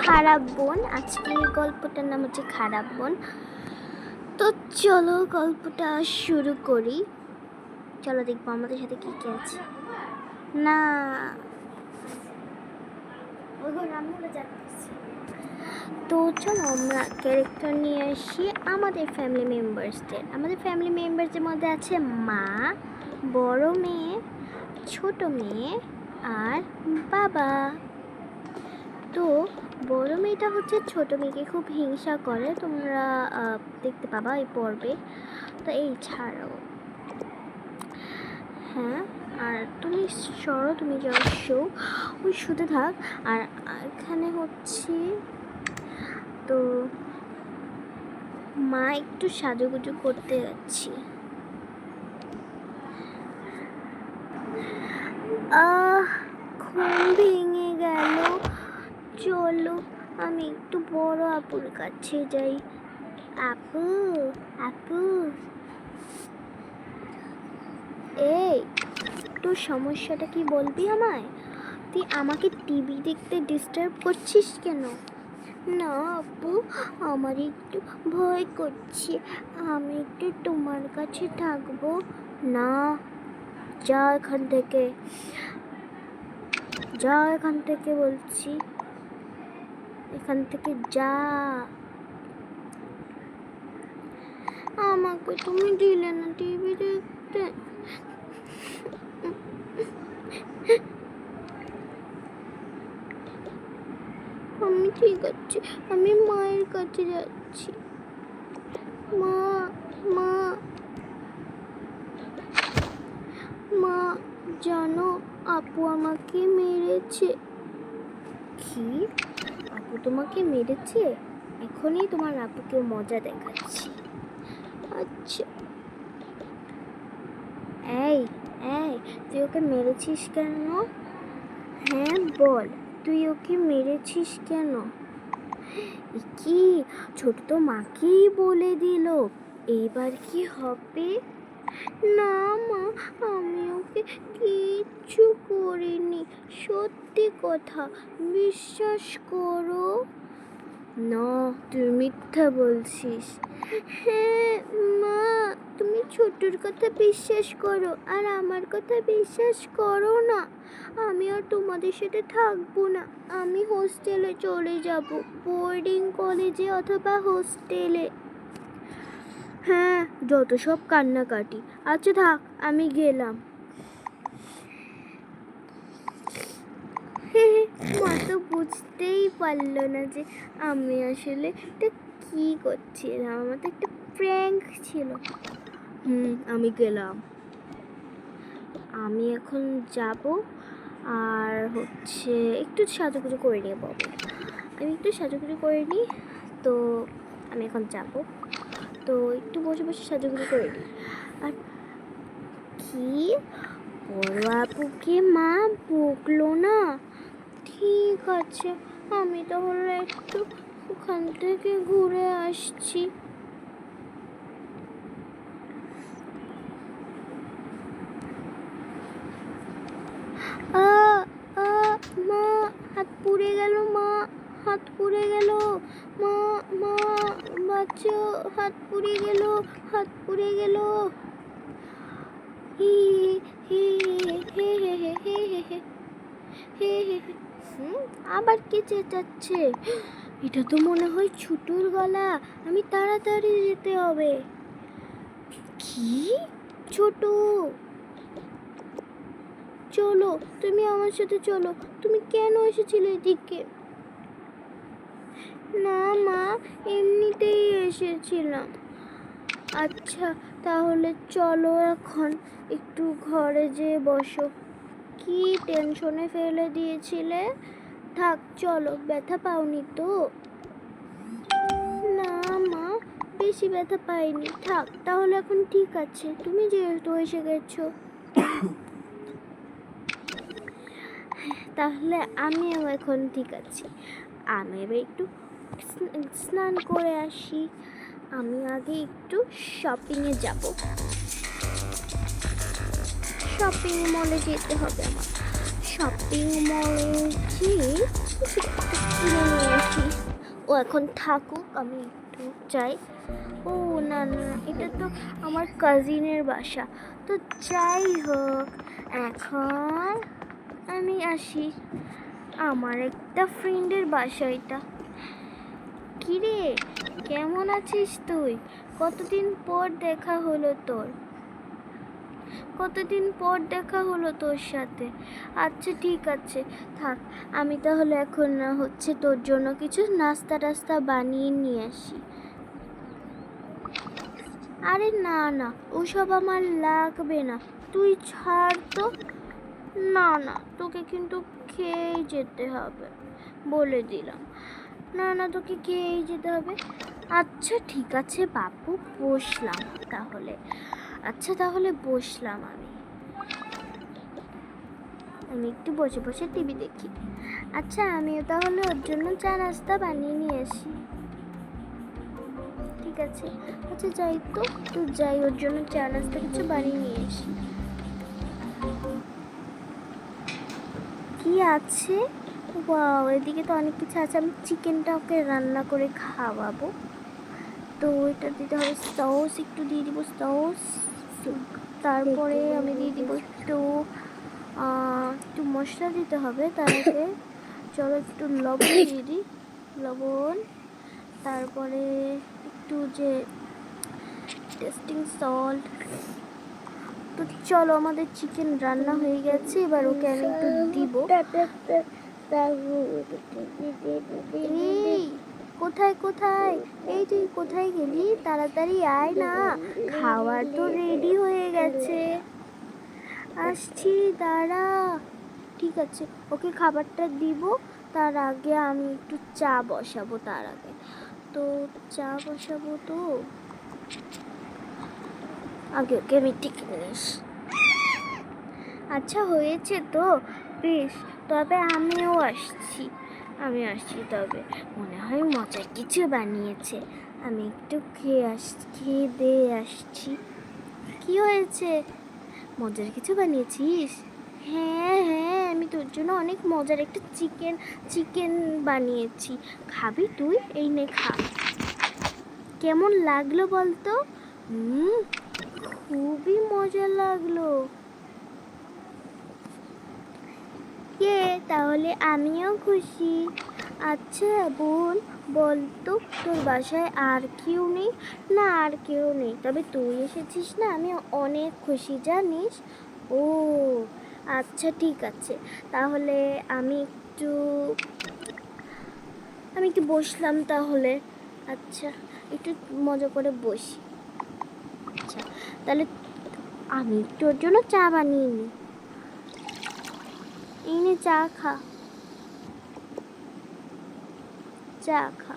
খারাপ বোন। আজকের গল্পটার নাম হচ্ছে খারাপ বোন। তো চলো গল্পটা শুরু করি। চলো দেখবো আমাদের সাথে কী কী আছে। না তো চলো আমরা ক্যারেক্টার নিয়ে আসি আমাদের ফ্যামিলি মেম্বার্সদের। আমাদের ফ্যামিলি মেম্বার্সদের মধ্যে আছে মা, বড় মেয়ে, ছোট মেয়ে আর বাবা। তো বড় মেয়েটা হচ্ছে ছোট মেয়েকে খুব হিংসা করে, তোমরা দেখতে পাবা এই পর্বে। তো এই ছাড়ো, হ্যাঁ আর তুমি সরো, তুমি যাও শো, ওই শুতে থাক। আর এখানে হচ্ছে তো মা একটু সাজুগুজু করতে যাচ্ছি। ঘুম ভেঙে গেল। চলো আমি একটু বড় আপুর কাছে যাই। আপু আপু, এই তোর সমস্যাটা কি বলবি আমায়? তুই আমাকে টিভি দেখতে ডিস্টার্ব করছিস কেন? না আপু, আমার একটু ভয় করছে, আমি একটু তোমার কাছে থাকবো। না, যা এখান থেকে, যা এখান থেকে বলছি, এখান থেকে যা। আমাকে তুমি দিলে না টিভি দেখতে। আমি ঠিক আছে, আমি মায়ের কাছে যাচ্ছি। মা মা মা, জানো আপু আমাকে মেরেছে। কি? আপু তোমাকে মেরেছে? এখনই তোমার আপুকে মজা দেখাচ্ছি। আচ্ছা, এই এই তুই ওকে মেরেছিস কেন? হ্যাঁ বল, তুই ওকে মেরেছিস কেন? কি, ছোট তো মাকেই বলে দিল, এইবার কি হবে? না মা, আমি ওকে কিচ্ছু করিনি, সত্যি কথা, বিশ্বাস করো। না, তুই মিথ্যা বলছিস। হ্যাঁ মা, তুমি ছোটর কথা বিশ্বাস করো আর আমার কথা বিশ্বাস করো না। আমি আর তোমাদের সাথে থাকবো না, আমি হোস্টেলে চলে যাব, বোর্ডিং কলেজে অথবা হোস্টেলে। হ্যাঁ, যত সব কান্নাকাটি। আচ্ছা থাক, আমি গেলাম। মা তো বুঝতেই পারলো না যে আমি আসলে এটা কী করছিলাম, আমার তো একটা প্র্যাঙ্ক ছিল। আমি গেলাম। আমি এখন যাব আর হচ্ছে একটু সাজুগুজু করে নিয়ে বাবা, আমি একটু সাজুগুজু করে নিই। তো আমি এখন যাব, তো একটু বসে বসে সাজুগুজু করে নিই। আর কি, বড় আপুকে মা বকলো না? ঠিক আছে, আমি তাহলে একটু ওখান থেকে ঘুরে আসছি। মা, হাত পুড়ে গেল, মা হাত পুড়ে গেল, মা মা বাঁচো, হাত পুড়ে গেল, হাত পুড়ে গেল। হি হি হে হে হে হে হে হে হে হে হে। আবার কে চেঁচাচ্ছে? এটা তো মনে হয় ছুটুর গলা, আমি তাড়াতাড়ি যেতে হবে। কি, ছোটু চলো, তুমি আমার সাথে চলো। তুমি কেন এসেছিলে এদিকে? না মা, এমনিতেই এসেছিলাম। আচ্ছা তাহলে চলো এখন একটু ঘরে যেয়ে বসো। কি টেনশনে ফেলে দিয়েছিলে? থাক চলো, ব্যথা পাওনি তো? না মা, বেশি ব্যথা পাইনি। থাক তাহলে, এখন ঠিক আছে, তুমি যেহেতু এসে গেছো। তাহলে আমিও এখন ঠিক আছি। আমি এবার একটু স্নান করে আসি। আমি আগে একটু শপিংয়ে যাব, শপিং মলে যেতে হবে আমার। শপিং মলে গিয়ে কিছু একটা কিনে নিয়ে আসি। ও এখন থাকুক, আমি একটু যাই। ও না না না, এটা তো আমার কাজিনের বাসা। তো যাই হোক, এখন আমি আসি। আমার একটা ফ্রেন্ডের বাসা এটা। কিরে, কেমন আছিস তুই? কতদিন পর দেখা হলো তোর। কতদিন পর দেখা হলো তোর সাথে। আচ্ছা ঠিক আছে, থাক। আমি তাহলে এখন না হচ্ছে তোর জন্য কিছু নাস্তা টাস্তা বানিয়ে নিয়ে আসি। আরে না না, ওসব আমার লাগবে না, তুই ছাড় তো। না না, তোকে কিন্তু খেয়েই যেতে হবে, বলে দিলাম। না না, তোকে খেয়েই যেতে হবে। আচ্ছা ঠিক আছে বাপু, বসলাম তাহলে। আচ্ছা তাহলে বসলাম আমি। আমি একটু বসে বসে টিভি দেখি। আচ্ছা আমিও তাহলে ওর জন্য চা নাস্তা বানিয়ে নিয়ে আসি। ঠিক আছে, আচ্ছা যাই তো, যাই ওর জন্য চা নাস্তা কিছু বানিয়ে নিয়ে আসি। কি আছে? ওয়াও, এদিকে তো অনেক কিছু আছে। আমি চিকেনটা ওকে রান্না করে খাওয়াবো। তো এটা দিতে হবে সস, একটু দিয়ে দিব সস। তারপরে আমি দিয়ে দিব একটু একটু মশলা দিতে হবে তার আগে। চলো একটু লবণ দিয়ে দিই, লবণ। তারপরে একটু যে টেস্টিং সল্ট। তো চলো, আমাদের চিকেন রান্না হয়ে গেছে, এবার ওকে আমি একটু দিব। এই কোথায় কোথায়, এই তুই কোথায় গেলি? তাড়াতাড়ি আয় না, খাবার তো রেডি হয়ে গেছে। আসছি, দাঁড়া। ঠিক আছে, ওকে খাবারটা দিব, তার আগে আমি একটু চা বসাবো। তার আগে তো চা বসাবো, তো আগে ওকে আমি টিকে নিস। আচ্ছা হয়েছে তো, বেশ। তবে আমিও আসছি, আমি আসছি। তবে মনে হয় মজার কিছু বানিয়েছে, আমি একটু খেয়ে দিয়ে আসছি। কি হয়েছে? মজার কিছু বানিয়েছিস? হ্যাঁ হ্যাঁ, আমি তোর জন্য অনেক মজার একটা চিকেন বানিয়েছি। খাবি তুই? এই নে খা। কেমন লাগলো বলতো? খুবই মজা লাগলো। তাহলে আমিও খুশি। আচ্ছা বোন, বলতো তোর বাসায় আর কেউ নেই? না, আর কেউ নেই, তবে তুই এসেছিস না, আমি অনেক খুশি জানিস। ও আচ্ছা ঠিক আছে, তাহলে আমি একটু বসলাম তাহলে। আচ্ছা, একটু মজা করে বসি। আচ্ছা তাহলে আমি একটু ওর জন্য চা বানিয়ে নিই। এই নে, চা খা, চা খা।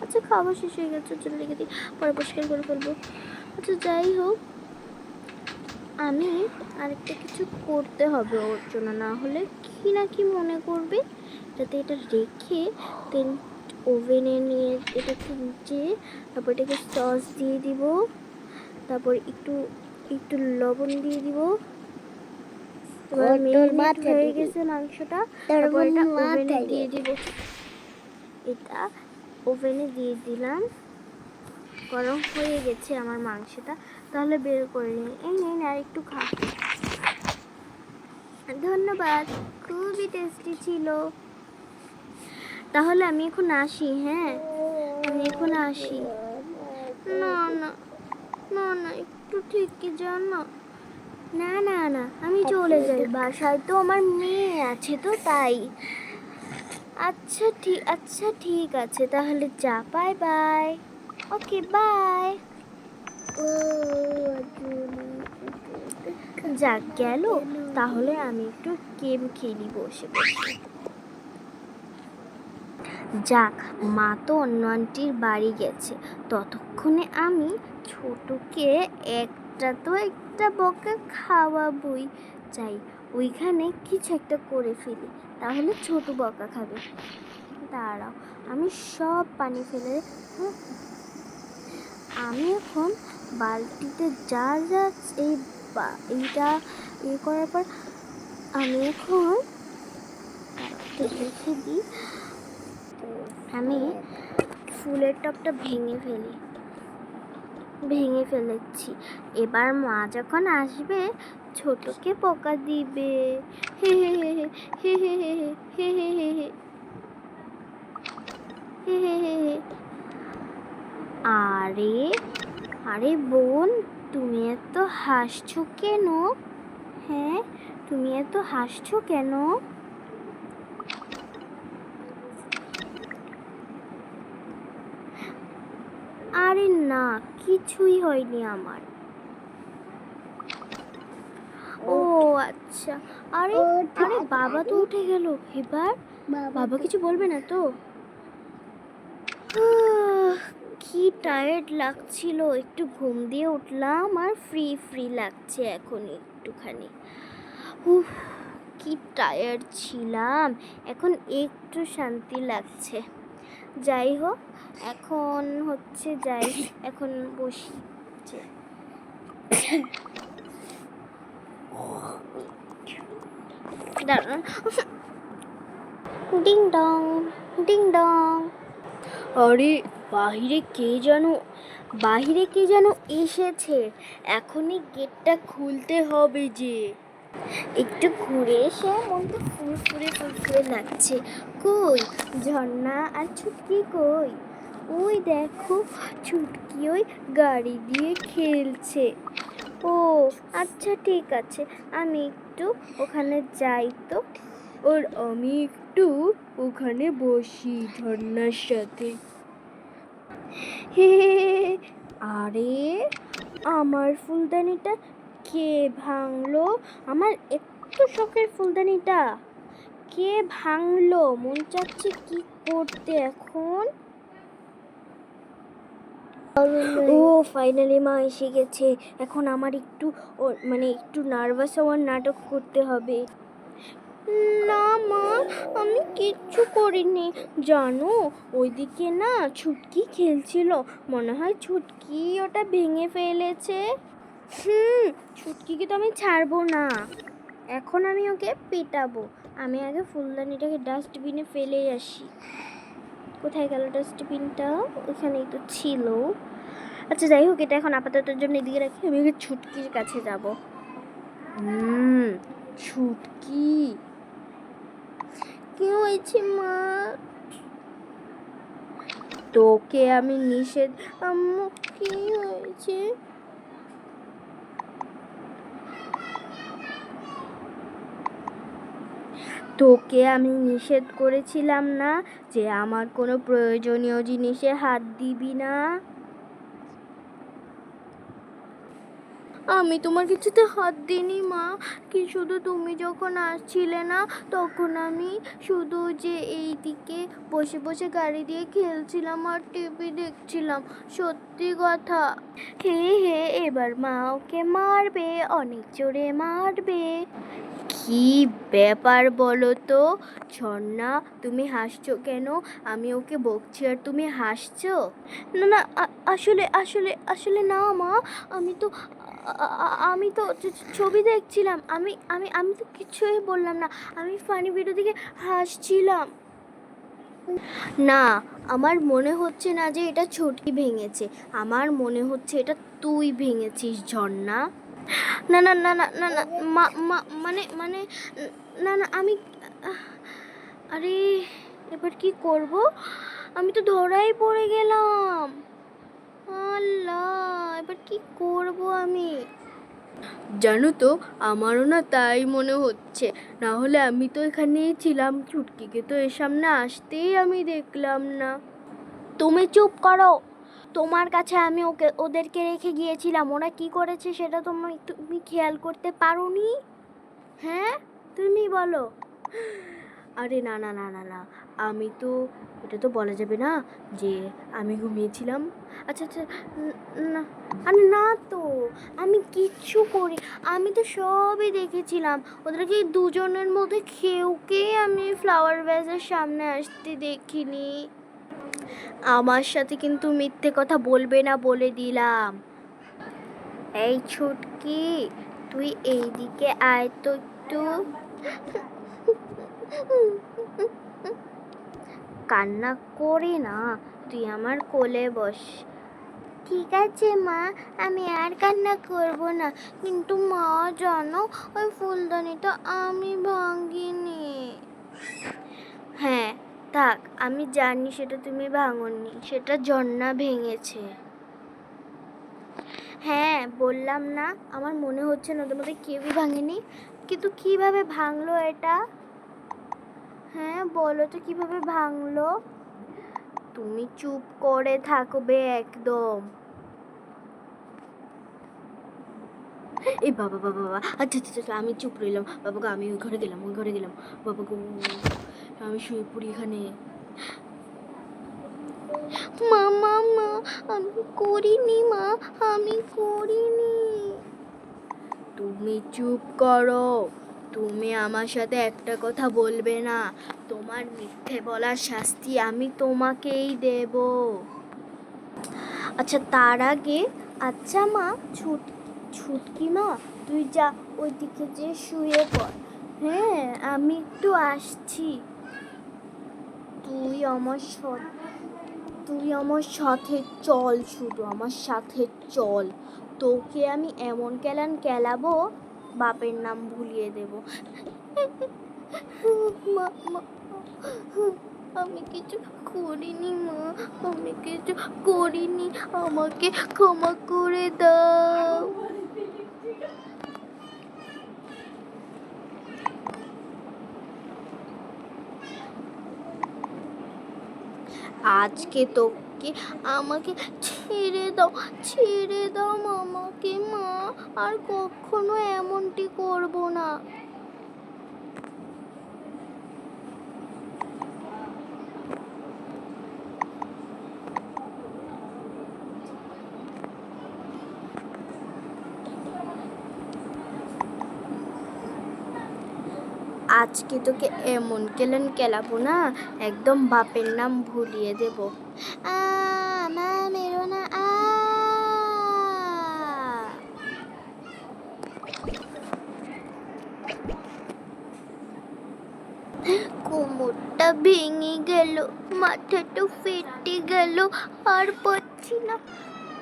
আচ্ছা খাওয়া শেষ হয়ে গেছে, চলে রেখে দিই, পরে পরিষ্কার করে ফেলবো। আচ্ছা যাই হোক, আমি আরেকটা কিছু করতে হবে ওর জন্য, না হলে কি না কি মনে করবে। যাতে এটা রেখে দেন ওভেনে নিয়ে এটাকে নিচে, তারপর এটাকে সস দিয়ে দিব, তারপর একটু একটু লবণ দিয়ে দিব। এবার মেরিনেট হয়ে গেছে মাংসটা, তারপর এটা ওভেনে দিয়ে দিব। এটা ওভেনে দিয়ে দিলাম, গরম হয়ে গেছে আমার মাংসটা। তাহলে বের করে নিই। এই নিন আর একটু খা। ধন্যবাদ, খুবই টেস্টি ছিল। তাহলে আমি এখন আসি। হ্যাঁ, আমি এখন আসি। না না না না, একটু থেকে যান না। না না না, আমি চলে যাই, বাসায় তো আমার মেয়ে আছে, তো তাই। আচ্ছা ঠিক আছে, তাহলে যা, বাই বাই। Okay bye. যাক গেল, তাহলে আমি একটু গেম খেলি বসে বসে। যাক, মা তো অন্য আন্টির বাড়ি গেছে, ততক্ষণে আমি ছোটকে একটা বকা খাওয়াবই। চাই ওইখানে কিছু একটা করে ফেলি, তাহলে ছোট বকা খাবে। দাঁড়াও, আমি সব পানি ফেলে আমি এখন বালতিতে যা যা এইটা করার পর আমি এখন একটু দেখে দিই। আমি ফুলের টবটা ভেঙে ফেলেছি। এবার মা যখন আসবে ছোটকে পোকা দিবে। হে হে হে হে হে হে হে হে হে হে হে হে হে হে। আরে আরে বোন, তুমি এত হাসছো কেন? হ্যাঁ, তুমি এত হাসছো কেন? আরে না, কিছুই হয়নি আমার। ও আচ্ছা। আরে আরে বাবা তো উঠে গেল। এবার বাবা কিছু বলবে না তো? কি টায়ার্ড লাগছিল, একটু ঘুম দিয়ে উঠলাম আর ফ্রি লাগছে এখন একটুখানি। উফ, কি টায়ার্ড ছিলাম, এখন একটু শান্তি লাগছে। যাই হোক, এখন এখন বসি। দাঁড়ান। Ding dong ding dong. আরে বাহিরে কে যেন এসেছে। এখনই গেটটা খুলতে হবে যে। একটু ঘুরে এসে মনটা ফুরফুরে লাগছে। কই ঝর্ণা আর ছুটকি কই? ওই দেখো, ছুটকি ওই গাড়ি দিয়ে খেলছে। ও আচ্ছা, ঠিক আছে, আমি একটু ওখানে যাই তো। আমি একটু ওখানে বসি ঝর্ণার সাথে। হে, আরে আমার ফুলদানিটা কে ভাঙলো? আমার এত শখের ফুলদানিটা কে ভাঙলো? মন চাচ্ছে কি করতে এখন। ও ফাইনালি মা এসে গেছে। এখন আমার একটু নার্ভাস হওয়ার নাটক করতে হবে। না মা, আমি কিচ্ছু করিনি। জানো, ওইদিকে না ছুটকি খেলছিল, মনে হয় ছুটকি ওটা ভেঙে ফেলেছে। ছুটকিকে তো আমি ছাড়বো না, এখন আমি ওকে পেটাবো। আমি আগে ফুলদানিটাকে ডাস্টবিনে ফেলে আসি। কোথায় গেল ডাস্টবিনটা? ওখানেই তো ছিল। আচ্ছা যাই হোক, এটা এখন আপাততের জন্য এদিকে রাখি। আমি ওকে ছুটকির কাছে যাব। ছুটকি, কি হয়েছে মা? তোকে আমি নিষেধ। আম্মু, কি হয়েছে? তোকে আমি নিষেধ করেছিলাম না যে আমার কোনো প্রয়োজনীয় জিনিসে হাত দিবি না? আমি তোমার কিছুতে হাত দিইনি মা। কি শুধু তুমি যখন আসছিলে না, তখন আমি শুধু যে এইদিকে বসে বসে গাড়ি দিয়ে খেলছিলাম আর টিভি দেখছিলাম, সত্যি কথা। হে, এবার মা ওকে মারবে, অনেক জোরে মারবে। কি ব্যাপার বলো তো ঝর্ণা, তুমি হাসছো কেন? আমি ওকে বকছি আর তুমি হাসছো? না, আসলে আসলে আসলে না মা, আমি তো আমি তো ছবি দেখছিলাম। আমি আমি আমি তো কিছুই বললাম না, আমি ফানি ভিডিও দেখে হাসছিলাম। না, আমার মনে হচ্ছে না যে এটা ছুটকি ভেঙেছে, আমার মনে হচ্ছে এটা তুই ভেঙেছিস ঝর্ণা। না না না না না না মানে না না, আমি আরে এবার কি করব? আমি তো ধরাই পড়ে গেলাম। আল্লাহ, এবার কি করব আমি? জানো তো, আমারও না তাই মনে হচ্ছে। না হলে আমি তো এখানেই ছিলাম, ছুটকিকে তো এর সামনে আসতেই আমি দেখলাম না। তুমি চুপ করো। তোমার কাছে আমি ওদেরকে রেখে গিয়েছিলাম, ওরা কি করেছে সেটা তুমি খেয়াল করতে পারোনি? হ্যাঁ, তুমি বলো। আরে না না না না না, আমি তো, এটা তো বলা যাবে না যে আমি ঘুমিয়েছিলাম। আচ্ছা আচ্ছা, না, আরে না তো, আমি কিচ্ছু করি, আমি তো সবই দেখেছিলাম। ওদেরকে দুজনের মধ্যে কেউকে আমি ফ্লাওয়ার ভ্যাসের সামনে আসতে দেখিনি। আমার সাথে কিন্তু মিথ্যে কথা বলবে না, বলে দিলাম। এই ছুটকি, তুই এইদিকে আয় তো একটু। কান্না করি না, তুই আমার কোলে বস। ঠিক আছে মা, আমি আর কান্না করব না। কিন্তু মা জানো, ওই ফুলদানিটা আমি ভাঙিনি। হ্যাঁ থাক, আমি জানি সেটা তুমি ভাঙোনি, সেটা ঝর্ণা ভেঙেছে। হ্যাঁ বললাম না, আমার মনে হচ্ছে না তোমাদের কেউই ভাঙেনি। কিন্তু কিভাবে ভাঙলো এটা? হ্যাঁ বলো তো কিভাবে ভাঙলো? তুমি চুপ করে থাকবে একদম। এই বাবা বাবা বাবা, আচ্ছা আচ্ছা আচ্ছা, আমি চুপ রইলাম। বাবা গো, আমি ওই ঘরে গেলাম, ওই ঘরে গেলাম। বাবা গো, আমি শুয়ে পড়ি এখানে। মা মা মা, আমি করিনি মা, আমি করিনি। তুমি চুপ করো। তুমি আমার সাথে একটা কথা বলবে না। তোমার মিথ্যে বলার শাস্তি আমি তোমাকেই দেব। আচ্ছা তার আগে, আচ্ছা মা, ছুটকি মা, তুই যা ওইদিকে যে শুয়ে পড়। হ্যাঁ আমি একটু আসছি। তুই আমার সাথে তুই আমার সাথে চল, শুধু আমার সাথে চল। তোকে আমি এমন কেলান কেলাবো, বাপের নাম ভুলিয়ে দেব। মা মা, আমি কিছু করিনি মা, আমি কিছু করিনি, আমাকে ক্ষমা করে দাও। আজকে তোকে, আমাকে ছেড়ে দাও, ছেড়ে দাও আমাকে মা, আর কখনো এমনটি করব না। আজকে তোকে এমন কেলেন কেলাবো না, একদম বাপের নাম ভুলিয়ে দেব। মা মেরো না। কোমরটা ভেঙে গেল, মাথাটা ফেটে গেল, আর পাচ্ছি না।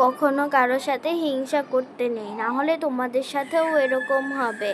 কখনো কারোর সাথে হিংসা করতে নেই, না হলে তোমাদের সাথেও এরকম হবে।